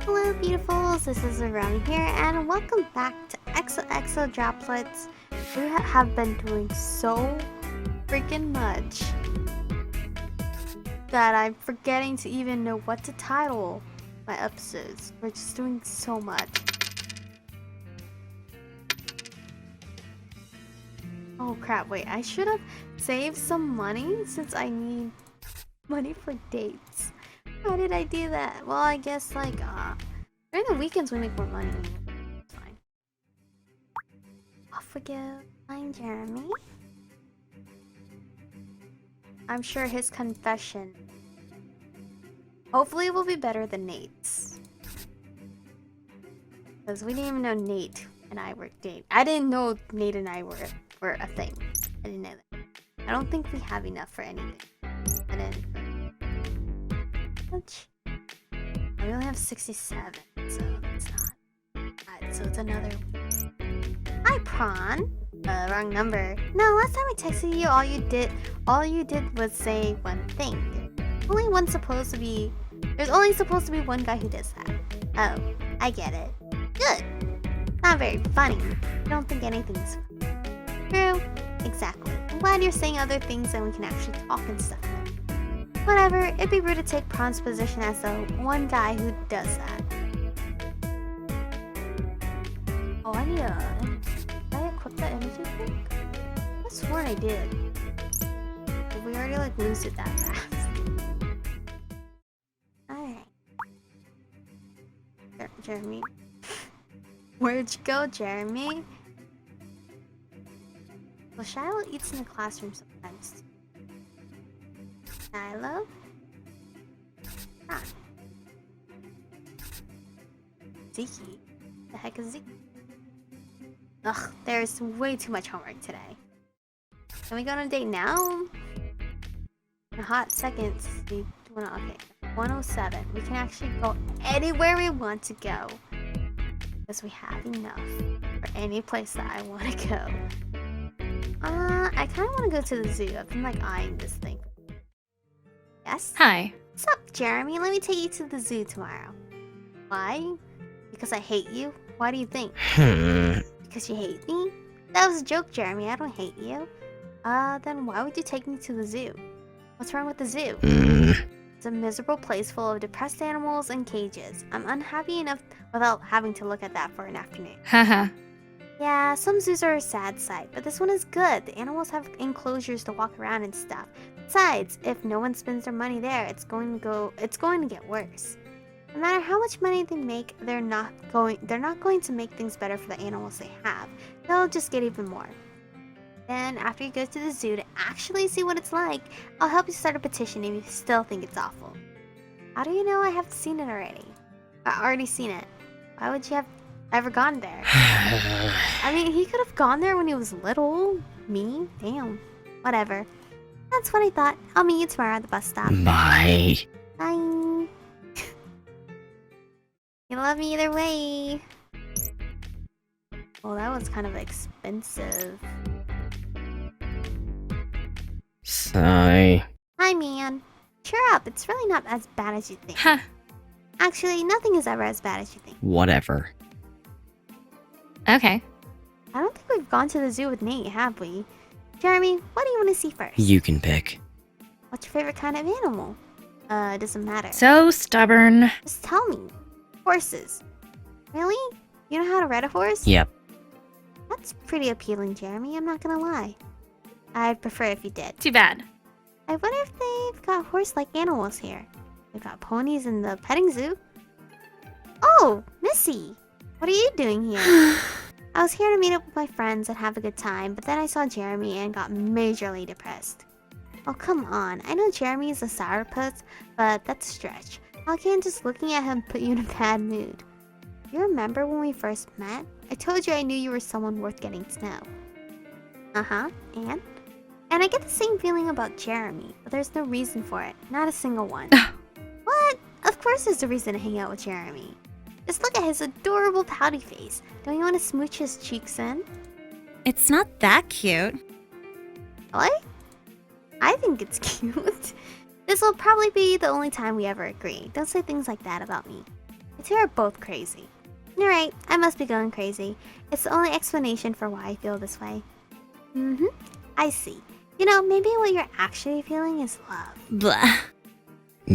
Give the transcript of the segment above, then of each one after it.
Hello beautifuls, this is Aromie here and welcome back to XOXO Droplets. We have been doing so freaking much that I'm forgetting to even know what to title my episodes. We're just doing so much. Oh crap, wait, I should have saved some money since I need money for dates. Why did I do that? Well, I guess like during the weekends we make more money. It's fine. Off we go. Find Jeremy. I'm sure his confession hopefully it will be better than Nate's. Because we didn't even know Nate and I were dating. I didn't know Nate and I were a thing. I didn't know that. I don't think we have enough for anything. And then we only have 67, so it's not. Alright, so it's another. Hi, Prawn. Wrong number. No, last time I texted you, all you did was say one thing. There's only supposed to be one guy who does that. Oh, I get it. Good. Not very funny. I don't think anything's funny. True. Exactly. I'm glad you're saying other things and we can actually talk and stuff. Whatever, it'd be rude to take Prawn's position as the one guy who does that. Oh, did I equip that energy drink? I sworn I did. But we already like lose it that fast. Alright. Jeremy. Where'd you go, Jeremy? Well, Shiloh eats in the classroom sometimes. Shiloh? Ah. Zeke? The heck is Zeke? Ugh, there's way too much homework today. Can we go on a date now? In a hot second. Okay, 107. We can actually go anywhere we want to go. Because we have enough for any place that I want to go. I kind of want to go to the zoo. I've been like eyeing this thing. Yes? Hi. What's up, Jeremy? Let me take you to the zoo tomorrow. Why? Because I hate you? Why do you think? Because you hate me? That was a joke, Jeremy. I don't hate you. Then why would you take me to the zoo? What's wrong with the zoo? It's a miserable place full of depressed animals and cages. I'm unhappy enough without having to look at that for an afternoon. Haha. Yeah, some zoos are a sad sight, but this one is good. The animals have enclosures to walk around and stuff. Besides, if no one spends their money there, it's going to get worse. No matter how much money they make, they're not going to make things better for the animals they have. They'll just get even more. Then, after you go to the zoo to actually see what it's like, I'll help you start a petition if you still think it's awful. How do you know I have seen it already? I already seen it. Why would you have ever gone there? I mean, he could have gone there when he was little. Me? Damn. Whatever. That's what I thought. I'll meet you tomorrow at the bus stop. Bye. Bye. You love me either way. Well, that was kind of expensive. Sigh. Hi, man. Cheer up. It's really not as bad as you think. Huh. Actually, nothing is ever as bad as you think. Whatever. Okay. I don't think we've gone to the zoo with Nate, have we? Jeremy, what do you want to see first? You can pick. What's your favorite kind of animal? It doesn't matter. So stubborn. Just tell me. Horses. Really? You know how to ride a horse? Yep. That's pretty appealing, Jeremy. I'm not gonna lie. I'd prefer if you did. Too bad. I wonder if they've got horse-like animals here. They've got ponies in the petting zoo. Oh, Missy! What are you doing here? I was here to meet up with my friends and have a good time, but then I saw Jeremy and got majorly depressed. Oh, come on. I know Jeremy is a sourpuss, but that's a stretch. How can just looking at him put you in a bad mood? You remember when we first met? I told you I knew you were someone worth getting to know. Uh-huh, and? And I get the same feeling about Jeremy, but there's no reason for it. Not a single one. What? Of course there's a reason to hang out with Jeremy. Just look at his adorable pouty face. Don't you want to smooch his cheeks in? It's not that cute. Really? I think it's cute. This will probably be the only time we ever agree. Don't say things like that about me. two are both crazy. You're right, I must be going crazy. It's the only explanation for why I feel this way. Mm-hmm, I see. You know, maybe what you're actually feeling is love. Blah.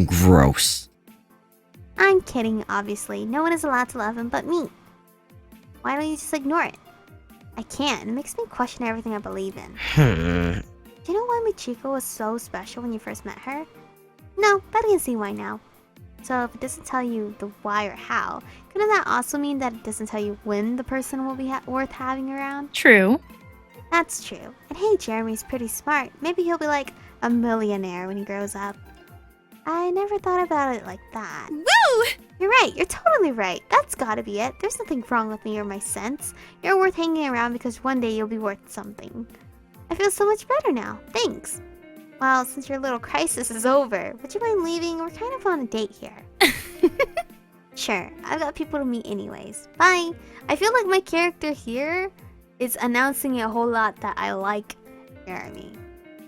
Gross. I'm kidding, obviously. No one is allowed to love him but me. Why don't you just ignore it? I can't. It makes me question everything I believe in. Do you know why Michiko was so special when you first met her? No, but I can see why now. So if it doesn't tell you the why or how, couldn't that also mean that it doesn't tell you when the person will be worth having around? True. That's true. And hey, Jeremy's pretty smart. Maybe he'll be like a millionaire when he grows up. I never thought about it like that. Woo! You're right. You're totally right. That's gotta be it. There's nothing wrong with me or my sense. You're worth hanging around because one day you'll be worth something. I feel so much better now. Thanks. Well, since your little crisis is over, would you mind leaving? We're kind of on a date here. Sure. I've got people to meet anyways. Bye. I feel like my character here is announcing a whole lot that I like Jeremy.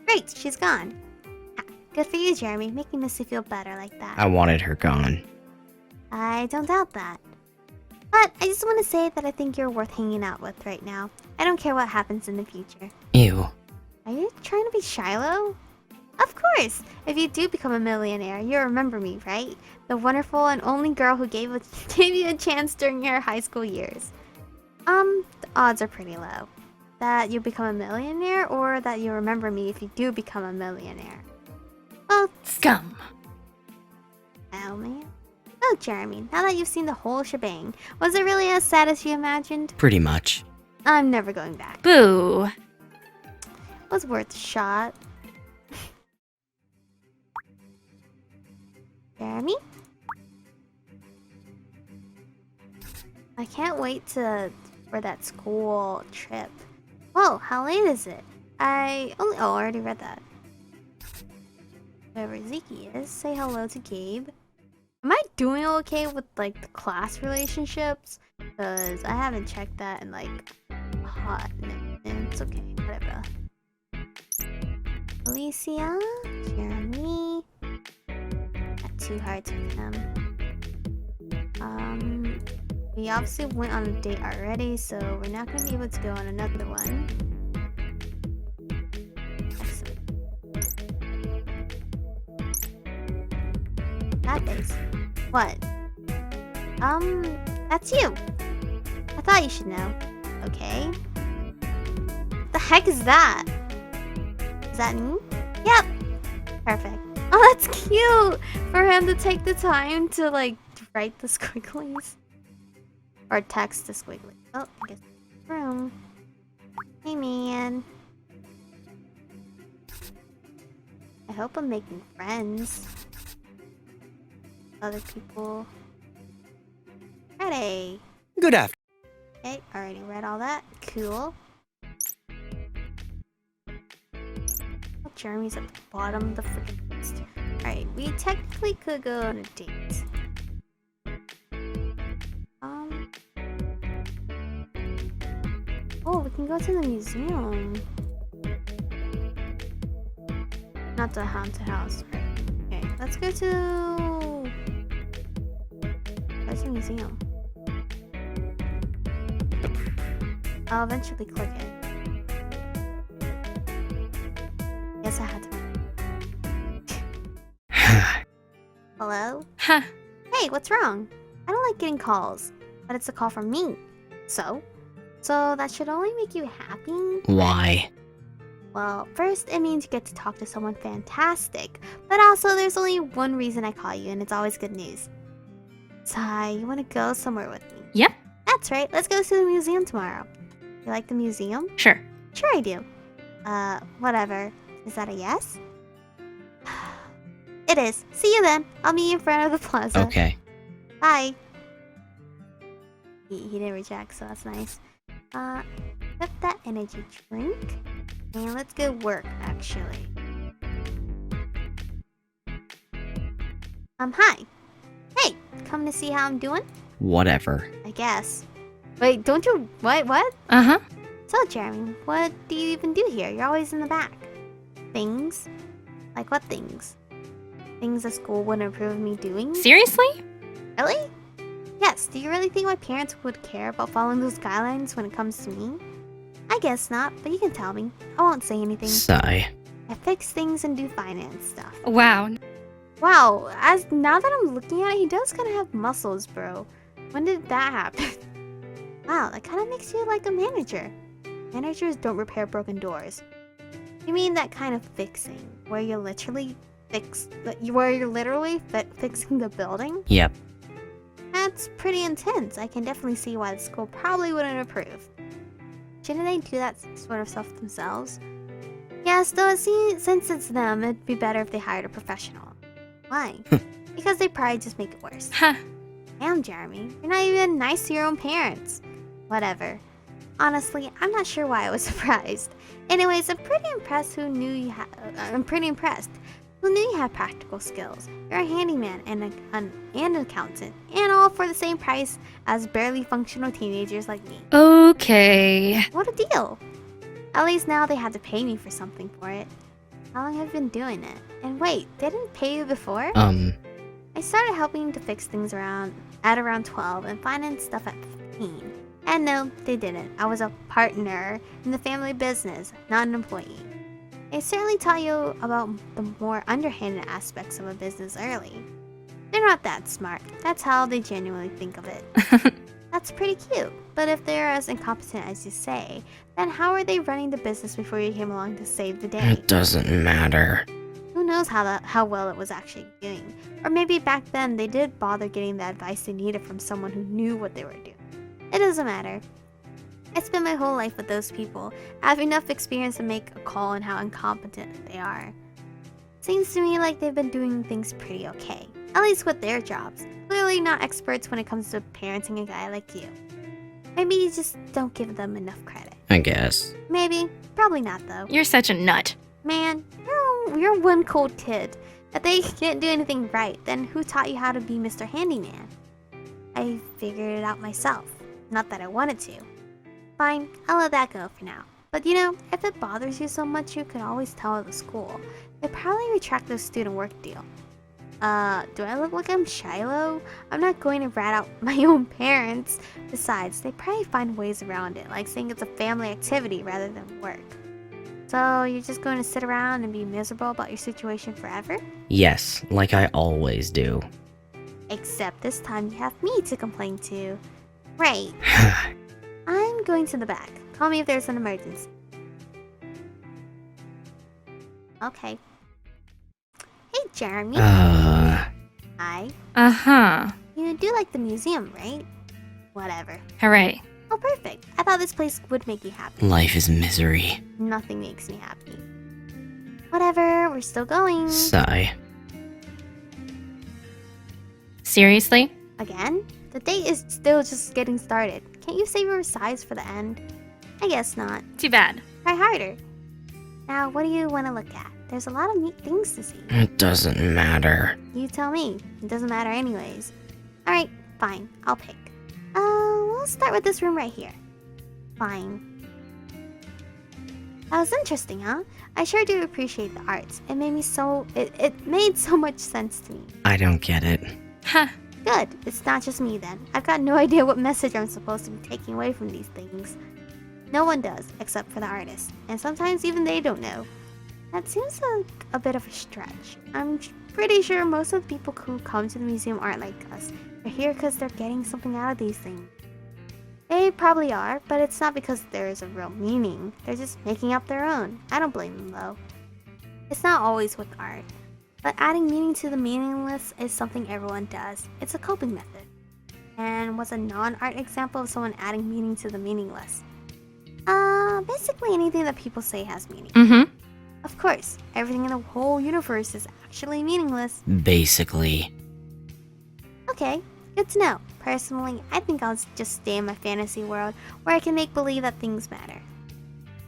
Great. She's gone. Good for you, Jeremy, making Missy feel better like that. I wanted her gone. I don't doubt that. But I just want to say that I think you're worth hanging out with right now. I don't care what happens in the future. Ew. Are you trying to be Shiloh? Of course! If you do become a millionaire, you'll remember me, right? The wonderful and only girl who gave you a chance during your high school years. The odds are pretty low. That you'll become a millionaire, or that you'll remember me if you do become a millionaire. Well, Scum. oh man. Oh, Jeremy, now that you've seen the whole shebang, was it really as sad as you imagined? Pretty much. I'm never going back. Boo. Was worth a shot. Jeremy? I can't wait for that school trip. Whoa, how late is it? I already read that. Whoever Ziki is, say hello to Gabe. Am I doing okay with like the class relationships? Because I haven't checked that in like a hot minute. It's okay, whatever. Alicia, Jeremy. Not too hard to him. We obviously went on a date already, so we're not gonna be able to go on another one. Excellent. That is. What? That's you. I thought you should know. Okay. The heck is that? Is that me? Yep. Perfect. Oh, that's cute! For him to take the time to, like, write the squigglies. Or text the squigglies. Oh, I guess room. Hey, man. I hope I'm making friends. Other people. Ready. Good afternoon. Okay, already read all that. Cool. Oh, Jeremy's at the bottom of the freaking list. Alright, we technically could go on a date. Oh, we can go to the museum. Not the haunted house. Okay, let's go to... Where's the museum? I'll eventually click it. Guess I had to. Hello? Huh. Hey, what's wrong? I don't like getting calls, but it's a call from me. So that should only make you happy? Why? Well, first, it means you get to talk to someone fantastic, but also there's only one reason I call you, and it's always good news. Sai, you want to go somewhere with me? Yep. That's right, let's go to the museum tomorrow. You like the museum? Sure. Sure I do. Whatever. Is that a yes? It is. See you then. I'll meet you in front of the plaza. Okay. Bye. He didn't reject, so that's nice. Put that energy drink. And let's go work, actually. Hi. Hey, come to see how I'm doing? Whatever. I guess. Wait, don't you... What? Uh-huh. So, Jeremy, what do you even do here? You're always in the back. Things? Like what things? Things the school wouldn't approve of me doing? Seriously? Really? Do you really think my parents would care about following those guidelines when it comes to me? I guess not, but you can tell me. I won't say anything. Sigh. I fix things and do finance stuff. Wow. Wow, now that I'm looking at it, he does kind of have muscles, bro. When did that happen? Wow, that kind of makes you like a manager. Managers don't repair broken doors. You mean that kind of fixing, where you're literally fixing the building? Yep. That's pretty intense. I can definitely see why the school probably wouldn't approve. Shouldn't they do that sort of stuff themselves? Yeah, still, since it's them, it'd be better if they hired a professional. Why? Because they probably just make it worse. Huh. Damn, Jeremy, you're not even nice to your own parents. Whatever. Honestly, I'm not sure why I was surprised. Anyways, I'm pretty impressed. Who knew you had practical skills? You're a handyman and an accountant, and all for the same price as barely functional teenagers like me. Okay. What a deal! At least now they had to pay me for something for it. How long have you been doing it? And wait, they didn't pay you before? I started helping to fix things at around 12 and finance stuff at 15. And no, they didn't. I was a partner in the family business, not an employee. They certainly taught you about the more underhanded aspects of a business early. They're not that smart. That's how they genuinely think of it. That's pretty cute. But if they're as incompetent as you say, then how are they running the business before you came along to save the day? It doesn't matter. Who knows how well it was actually doing? Or maybe back then they did bother getting the advice they needed from someone who knew what they were doing. It doesn't matter. I spent my whole life with those people. I have enough experience to make a call on how incompetent they are. Seems to me like they've been doing things pretty okay. At least with their jobs. Clearly not experts when it comes to parenting a guy like you. Maybe you just don't give them enough credit. I guess. Maybe. Probably not though. You're such a nut. Man, you're one cold kid. If they can't do anything right, then who taught you how to be Mr. Handyman? I figured it out myself. Not that I wanted to. Fine, I'll let that go for now. But you know, if it bothers you so much, you could always tell the school. They'd probably retract their student work deal. Do I look like I'm Shiloh? I'm not going to rat out my own parents. Besides, they probably find ways around it, like saying it's a family activity rather than work. So, you're just going to sit around and be miserable about your situation forever? Yes, like I always do. Except this time you have me to complain to. Right. I'm going to the back. Call me if there's an emergency. Okay. Hey, Jeremy. Hi. Uh-huh. You do like the museum, right? Whatever. Hooray. Oh, perfect. I thought this place would make you happy. Life is misery. Nothing makes me happy. Whatever, we're still going. Sigh. Seriously? Again? The date is still just getting started. Can't you save your sighs for the end? I guess not. Too bad. Try harder. Now, what do you want to look at? There's a lot of neat things to see. It doesn't matter. You tell me. It doesn't matter anyways. Alright, fine. I'll pick. We'll start with this room right here. Fine. That was interesting, huh? I sure do appreciate the arts. It made so much sense to me. I don't get it. Huh. Good. It's not just me then. I've got no idea what message I'm supposed to be taking away from these things. No one does, except for the artist. And sometimes even they don't know. That seems like a bit of a stretch. I'm pretty sure most of the people who come to the museum aren't like us. They're here because they're getting something out of these things. They probably are, but it's not because there is a real meaning. They're just making up their own. I don't blame them though. It's not always with art. But adding meaning to the meaningless is something everyone does. It's a coping method. And what's a non-art example of someone adding meaning to the meaningless? Basically anything that people say has meaning. Mm-hmm. Of course, everything in the whole universe is actually meaningless. Basically. Okay, good to know. Personally, I think I'll just stay in my fantasy world where I can make believe that things matter.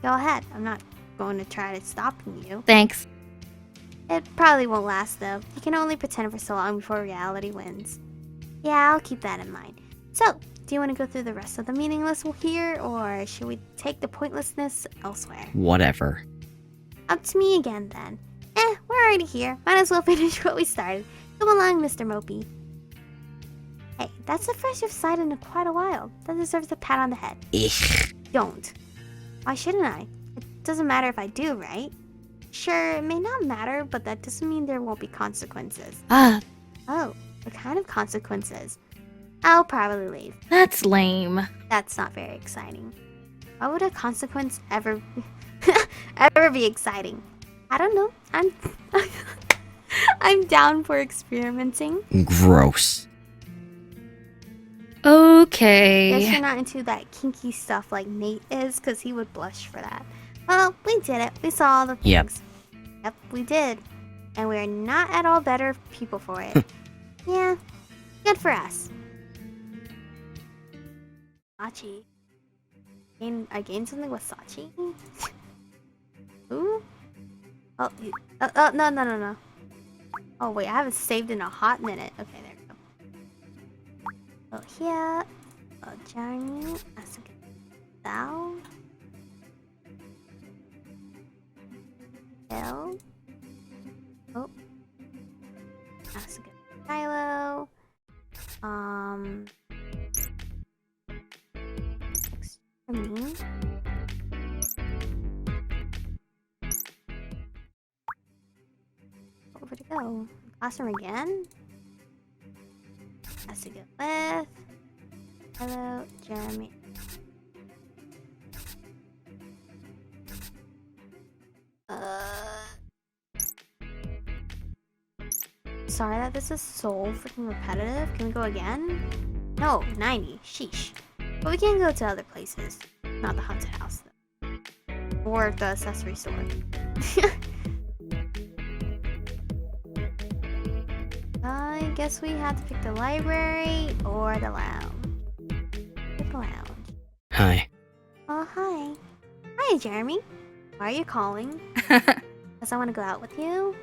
Go ahead, I'm not going to try to stop you. Thanks. It probably won't last though. You can only pretend for so long before reality wins. Yeah, I'll keep that in mind. So, do you want to go through the rest of the meaningless here, or should we take the pointlessness elsewhere? Whatever. Up to me again then. We're already here. Might as well finish what we started. Come along, Mr. Mopey. Hey, that's the first you've sighed in quite a while. That deserves a pat on the head. Ich. Don't. Why shouldn't I? It doesn't matter if I do, right? Sure, it may not matter, but that doesn't mean there won't be consequences. Ah, Oh, what kind of consequences? I'll probably leave. that's lame. That's not very exciting. Why would a consequence ever ever be exciting? I don't know. I'm down for experimenting. Gross. Guess Okay. you're not into that kinky stuff like Nate is, because he would blush for that. Well, we did it. We saw all the things. Yep. Yep, we did. And we're not at all better people for it. Yeah, good for us. Sachi. I gained something with Sachi? Ooh? Oh, no. Oh, wait, I haven't saved in a hot minute. Okay, there we go. Oh, here. Oh, Jeremy. That's a good thou. Bill. Oh. That's a good Kylo. Extra me. Where'd it go? Classroom again? Has to go with. Hello, Jeremy. Sorry that this is so freaking repetitive. Can we go again? No, 90. Sheesh. But we can go to other places. Not the haunted house, though. Or the accessory store. I guess we have to pick the library or the lounge. Pick the lounge. Hi. Oh, hi. Hi, Jeremy. Why are you calling? Because I want to go out with you?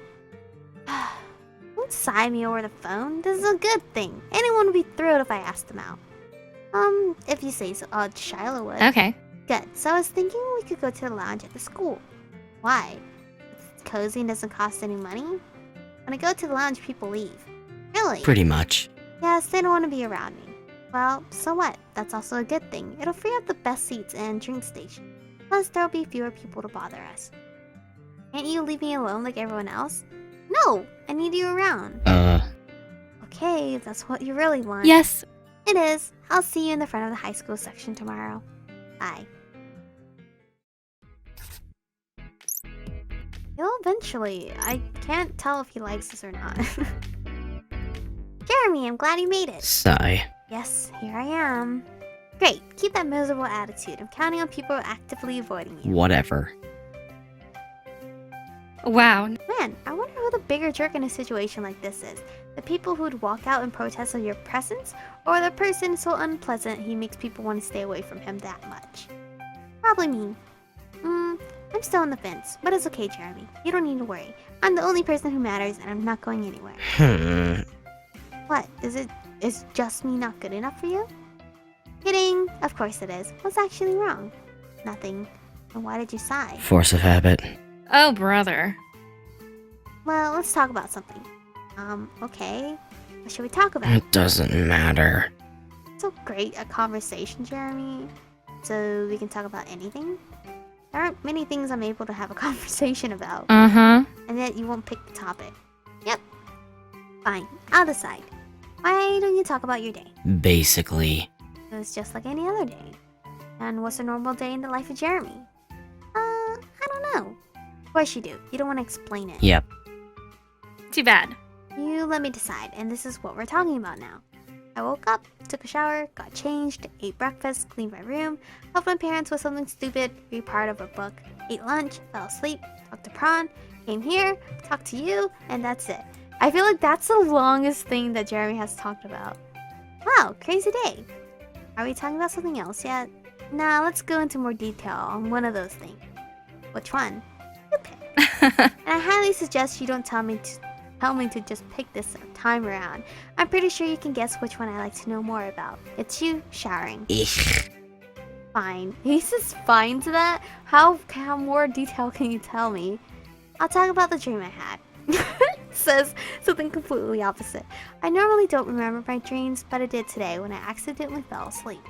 Don't sigh me over the phone. This is a good thing. Anyone would be thrilled if I asked them out. If you say so. Shiloh would. Okay. Good. So I was thinking we could go to the lounge at the school. Why? It's cozy and doesn't cost any money? When I go to the lounge, people leave. Really? Pretty much. Yes, they don't want to be around me. Well, so what? That's also a good thing. It'll free up the best seats and drink station. Plus, there'll be fewer people to bother us. Can't you leave me alone like everyone else? No! I need you around. Okay, if that's what you really want. Yes. It is. I'll see you in the front of the high school section tomorrow. Bye. He'll eventually. I can't tell if he likes this or not. Jeremy, I'm glad you made it. Sigh. Yes, here I am. Great. Keep that miserable attitude. I'm counting on people actively avoiding you. Whatever. Wow. Man, I wonder who the bigger jerk in a situation like this is. The people who'd walk out and protest of your presence, or the person so unpleasant he makes people want to stay away from him that much? Probably me. I'm still on the fence, but it's okay, Jeremy. You don't need to worry. I'm the only person who matters, and I'm not going anywhere. What? Is just me not good enough for you? Kidding. Of course it is. What's actually wrong? Nothing. And why did you sigh? Force of habit. Oh, brother. Well, let's talk about something. Okay. What should we talk about? It doesn't matter. So great a conversation, Jeremy. So we can talk about anything? There aren't many things I'm able to have a conversation about. Uh-huh. And yet you won't pick the topic. Yep. Fine. I'll decide. Why don't you talk about your day? Basically. It was just like any other day. And what's a normal day in the life of Jeremy? I don't know. Of course you do. You don't want to explain it. Yep. Too bad. You let me decide, and this is what we're talking about now. I woke up, took a shower, got changed, ate breakfast, cleaned my room, helped my parents with something stupid, read part of a book, ate lunch, fell asleep, talked to Prawn, came here, talked to you, and that's it. I feel like that's the longest thing that Jeremy has talked about. Wow, crazy day. Are we talking about something else yet? Nah, let's go into more detail on one of those things. Which one? You pick. And I highly suggest you don't tell me to just pick this time around. I'm pretty sure you can guess which one I like to know more about. It's you showering. Ich. Fine. He says fine to that? How more detail can you tell me? I'll talk about the dream I had. says something completely opposite. I normally don't remember my dreams, but I did today when I accidentally fell asleep.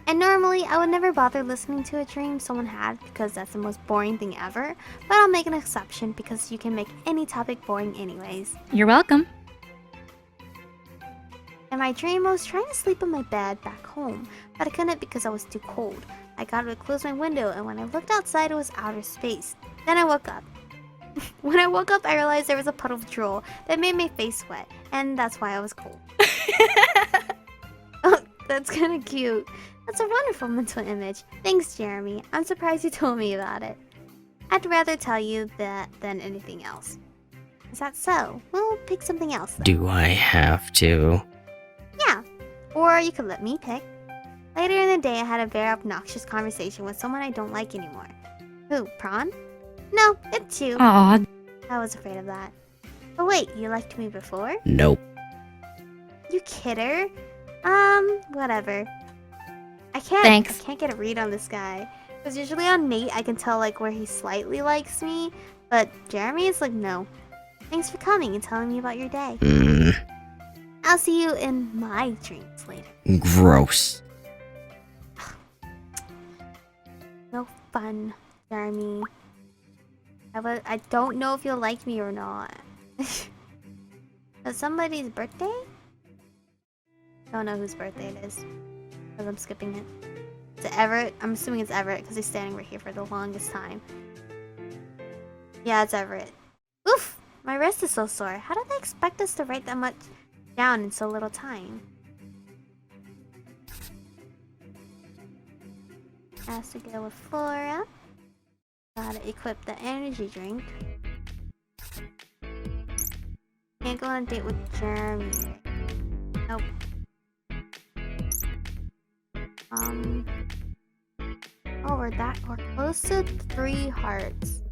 And normally, I would never bother listening to a dream someone had because that's the most boring thing ever, but I'll make an exception because you can make any topic boring anyways. You're welcome. In my dream, I was trying to sleep in my bed back home, but I couldn't because I was too cold. I got to close my window, and when I looked outside, it was outer space. Then I woke up. When I woke up, I realized there was a puddle of drool that made my face wet, and that's why I was cold. Oh, that's kind of cute. That's a wonderful mental image. Thanks, Jeremy. I'm surprised you told me about it. I'd rather tell you that than anything else. Is that so? We'll pick something else then. Do I have to? Yeah. Or you could let me pick. Later in the day, I had a very obnoxious conversation with someone I don't like anymore. Who, Prawn? No, it's you. Aw, I was afraid of that. But wait, you liked me before? Nope. You kidder? Whatever. I Thanks. can't get a read on this guy. Because usually on Nate, I can tell like where he slightly likes me. But Jeremy is like, no. Thanks for coming and telling me about your day. I'll see you in my dreams later. Gross. No fun, Jeremy. I don't know if you'll like me or not. Is somebody's birthday? Don't know whose birthday it is. Because I'm skipping it. Is it Everett? I'm assuming it's Everett because he's standing right here for the longest time. Yeah, it's Everett. Oof! My wrist is so sore. How did they expect us to write that much down in so little time? Has to go with Flora. Gotta equip the energy drink. Can't go on a date with Jeremy. Nope. Oh, we're close to 3 hearts,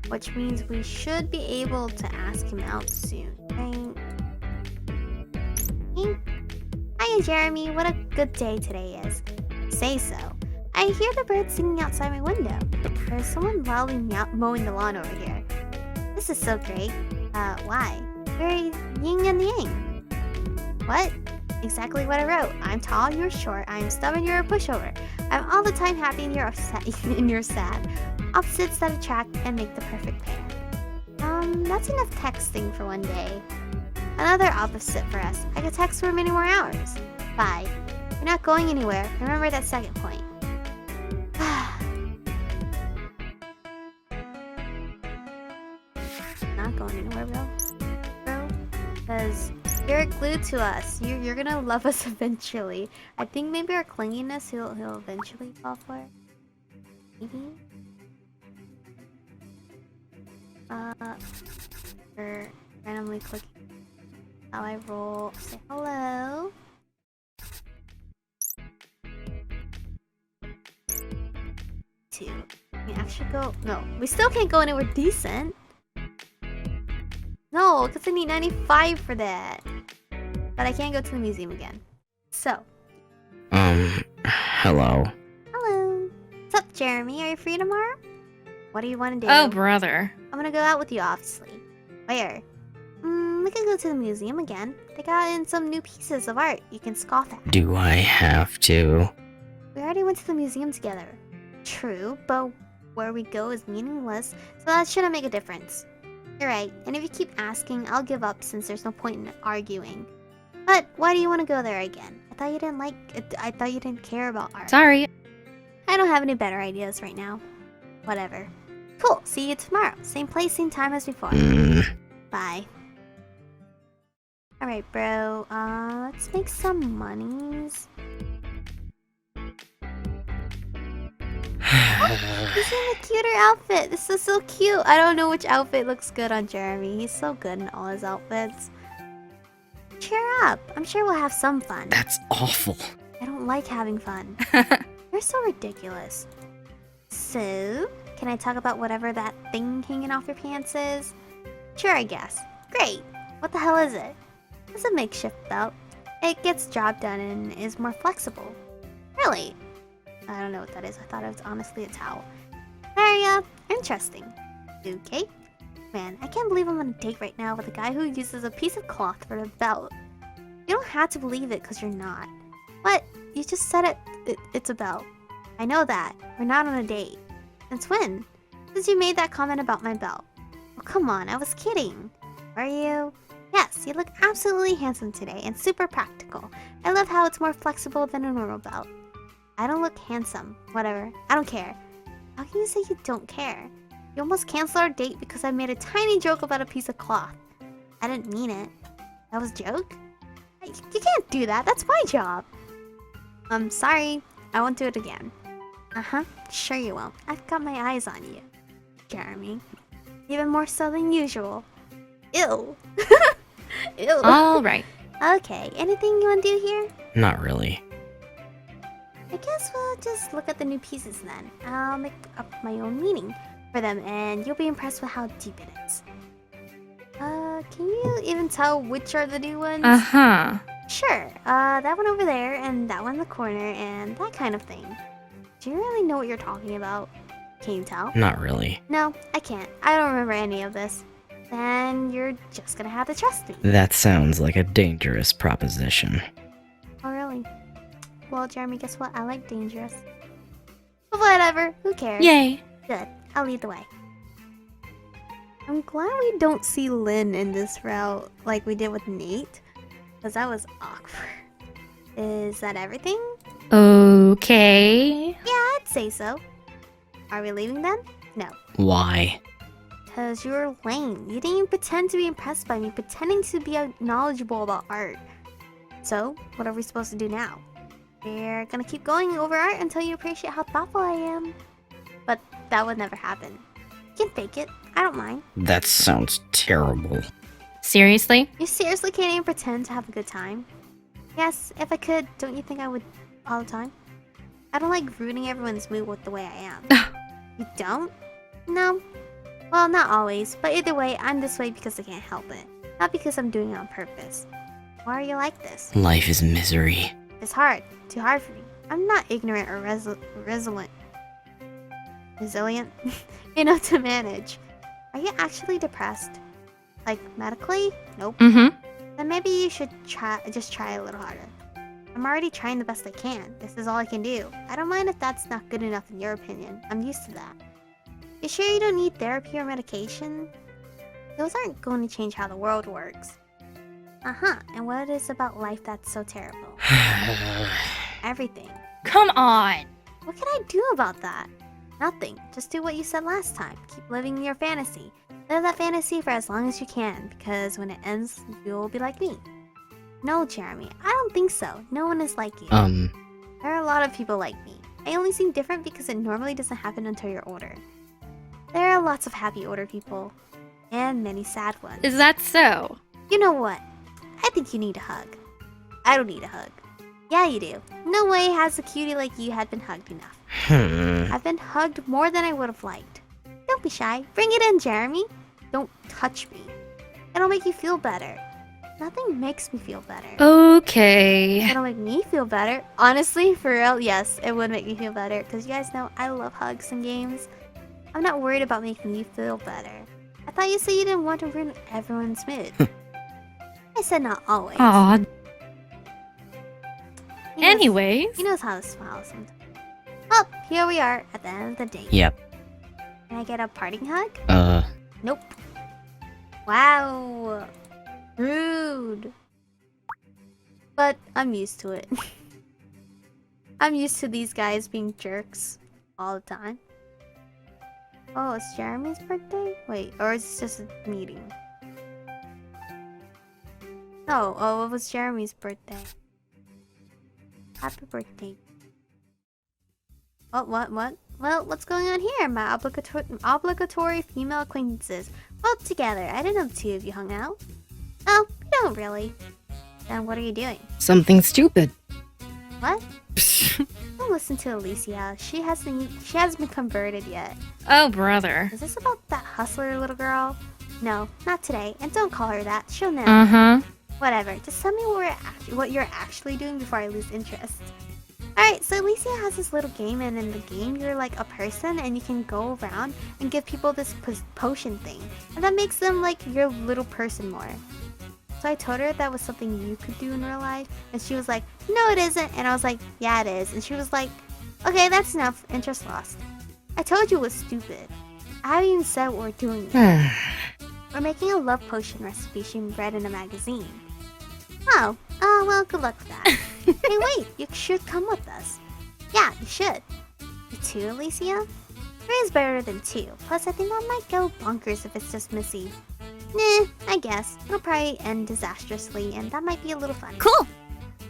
which means we should be able to ask him out soon, right? Hiya, Jeremy. What a good day today is. Say so. I hear the birds singing outside my window. There's someone loudly mowing the lawn over here. This is so great. Why? Very yin and yang. What? Exactly what I wrote. I'm tall, you're short. I'm stubborn, you're a pushover. I'm all the time happy and you're upset and you're sad. Opposites that attract and make the perfect pair. That's enough texting for one day. Another opposite for us. I could text for many more hours. Bye. We're not going anywhere. Remember that second point. Not going anywhere, bro. Because you're glued to us. You're gonna love us eventually. I think maybe our clinginess he'll eventually fall for. Maybe. Or randomly clicking how I roll. Say hello. Two. We actually go. No, we still can't go anywhere decent. No, because I need 95 for that. But I can't go to the museum again. So. Hello. Hello. What's up, Jeremy? Are you free tomorrow? What do you want to do? oh, brother. I'm gonna go out with you, obviously. Where? We could go to the museum again. They got in some new pieces of art you can scoff at. Do I have to? We already went to the museum together. True, but where we go is meaningless, so that shouldn't make a difference. You're right, and if you keep asking, I'll give up since there's no point in arguing. But why do you want to go there again? I thought you didn't like it. I thought you didn't care about art. Sorry. I don't have any better ideas right now. Whatever. Cool, see you tomorrow. Same place, same time as before. Bye. Alright, bro. Let's make some monies. He's in a cuter outfit. This is so cute. I don't know which outfit looks good on Jeremy. He's so good in all his outfits. Cheer up. I'm sure we'll have some fun. That's awful. I don't like having fun. You're so ridiculous. So, can I talk about whatever that thing hanging off your pants is? Sure, I guess. Great. What the hell is it? It's a makeshift belt. It gets job done and is more flexible. Really? I don't know what that is. I thought it was honestly a towel. Very, interesting. Okay. Man, I can't believe I'm on a date right now with a guy who uses a piece of cloth for a belt. You don't have to believe it because you're not. But you just said it's a belt. I know that. We're not on a date. Since when? Since you made that comment about my belt. Oh, come on, I was kidding. Were you? Yes, you look absolutely handsome today and super practical. I love how it's more flexible than a normal belt. I don't look handsome. Whatever. I don't care. How can you say you don't care? You almost canceled our date because I made a tiny joke about a piece of cloth. I didn't mean it. That was a joke? You can't do that. That's my job. I'm sorry. I won't do it again. Uh-huh. Sure you won't. I've got my eyes on you, Jeremy. Even more so than usual. Ew. Ew. All right. Okay. Anything you want to do here? Not really. I guess we'll just look at the new pieces then. I'll make up my own meaning for them and you'll be impressed with how deep it is. Can you even tell which are the new ones? Uh-huh. Sure. That one over there and that one in the corner and that kind of thing. Do you really know what you're talking about? Can you tell? Not really. No, I can't. I don't remember any of this. Then you're just gonna have to trust me. That sounds like a dangerous proposition. Oh, really? Well, Jeremy, guess what? I like dangerous. But whatever. Who cares? Yay. Good. I'll lead the way. I'm glad we don't see Lynn in this route like we did with Nate. Because that was awkward. Is that everything? Okay. Yeah, I'd say so. Are we leaving then? No. Why? Because you were lame. You didn't even pretend to be impressed by me, pretending to be knowledgeable about art. So, what are we supposed to do now? We're gonna keep going over art until you appreciate how thoughtful I am. But that would never happen. You can fake it. I don't mind. That sounds terrible. Seriously? You seriously can't even pretend to have a good time? Yes, if I could, don't you think I would all the time? I don't like ruining everyone's mood with the way I am. You don't? No. Well, not always, but either way, I'm this way because I can't help it. Not because I'm doing it on purpose. Why are you like this? Life is misery. It's hard. Too hard for me. I'm not ignorant or resilient. Resilient? Enough to manage. Are you actually depressed? Like, medically? Nope. Mm-hmm. Then maybe you should just try a little harder. I'm already trying the best I can. This is all I can do. I don't mind if that's not good enough in your opinion. I'm used to that. You sure you don't need therapy or medication? Those aren't going to change how the world works. Uh-huh. And what is about life that's so terrible? Everything. Come on. What can I do about that? Nothing. Just do what you said last time. Keep living your fantasy. Live that fantasy for as long as you can, because when it ends, you'll be like me. No, Jeremy, I don't think so. No one is like you. There are a lot of people like me. I only seem different because it normally doesn't happen until you're older. There are lots of happy older people, and many sad ones. Is that so? You know what? I think you need a hug. I don't need a hug. Yeah, you do. No way has a cutie like you had been hugged enough. I've been hugged more than I would have liked. Don't be shy. Bring it in, Jeremy. Don't touch me. It'll make you feel better. Nothing makes me feel better. Okay. It'll make me feel better. Honestly, for real, yes, it would make me feel better. Because you guys know I love hugs and games. I'm not worried about making you feel better. I thought you said you didn't want to ruin everyone's mood. I said not always. Aw. He knows- Anyways. He knows how to smile sometimes. Oh, here we are at the end of the date. Yep. Can I get a parting hug? Nope. Wow. Rude. But I'm used to it. I'm used to these guys being jerks all the time. Oh, it's Jeremy's birthday? Wait, or is it just a meeting? No, oh, it was Jeremy's birthday. Happy birthday. Oh, what? Well, what's going on here? My obligatory female acquaintances. Well, together. I didn't know the two of you hung out. Oh, you don't really. Then what are you doing? Something stupid. What? Don't listen to Alicia. She hasn't been converted yet. Oh, brother. Is this about that hustler little girl? No, not today. And don't call her that. She'll know. Uh-huh. Whatever. Just tell me what you're actually doing before I lose interest. Alright, so Alicia has this little game, and in the game, you're like a person, and you can go around and give people this potion thing. And that makes them like your little person more. So I told her that was something you could do in real life, and she was like, no, it isn't. And I was like, yeah, it is. And she was like, okay, that's enough. Interest lost. I told you it was stupid. I haven't even said what we're doing yet. We're making a love potion recipe she read in a magazine. Oh, well, good luck with that. Hey, wait, you should come with us. Yeah, you should. You too, Alicia? 3 is better than 2. Plus, I think I might go bonkers if it's just Missy. Nah, I guess. It'll probably end disastrously, and that might be a little fun. Cool.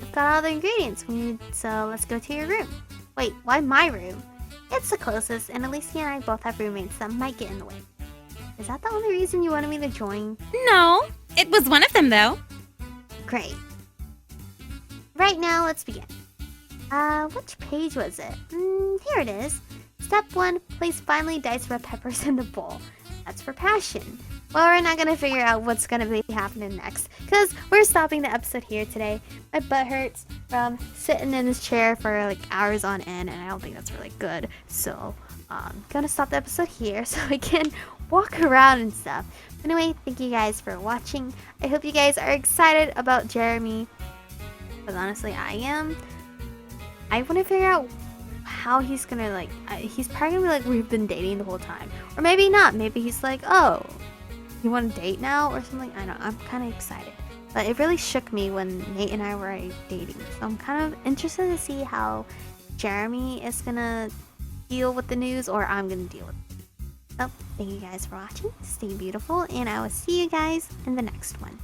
I've got all the ingredients we need, so let's go to your room. Wait, why my room? It's the closest, and Alicia and I both have roommates that might get in the way. Is that the only reason you wanted me to join? No, it was one of them though. Great. Right now, let's begin. Which page was it? Here it is. Step 1, place finely diced red peppers in the bowl. That's for passion. Well, we're not gonna figure out what's gonna be happening next, because we're stopping the episode here today. My butt hurts from sitting in this chair for like hours on end, and I don't think that's really good. So, gonna stop the episode here so we can walk around and stuff. Anyway, thank you guys for watching. I hope you guys are excited about Jeremy, because honestly, I am. I want to figure out how he's gonna like. He's probably gonna be like, we've been dating the whole time, or maybe not. Maybe he's like, oh, you want to date now or something. I don't know. I'm kind of excited, but it really shook me when Nate and I were dating. So I'm kind of interested to see how Jeremy is gonna deal with the news, or I'm gonna deal with it. So thank you guys for watching. Stay beautiful, and I will see you guys in the next one.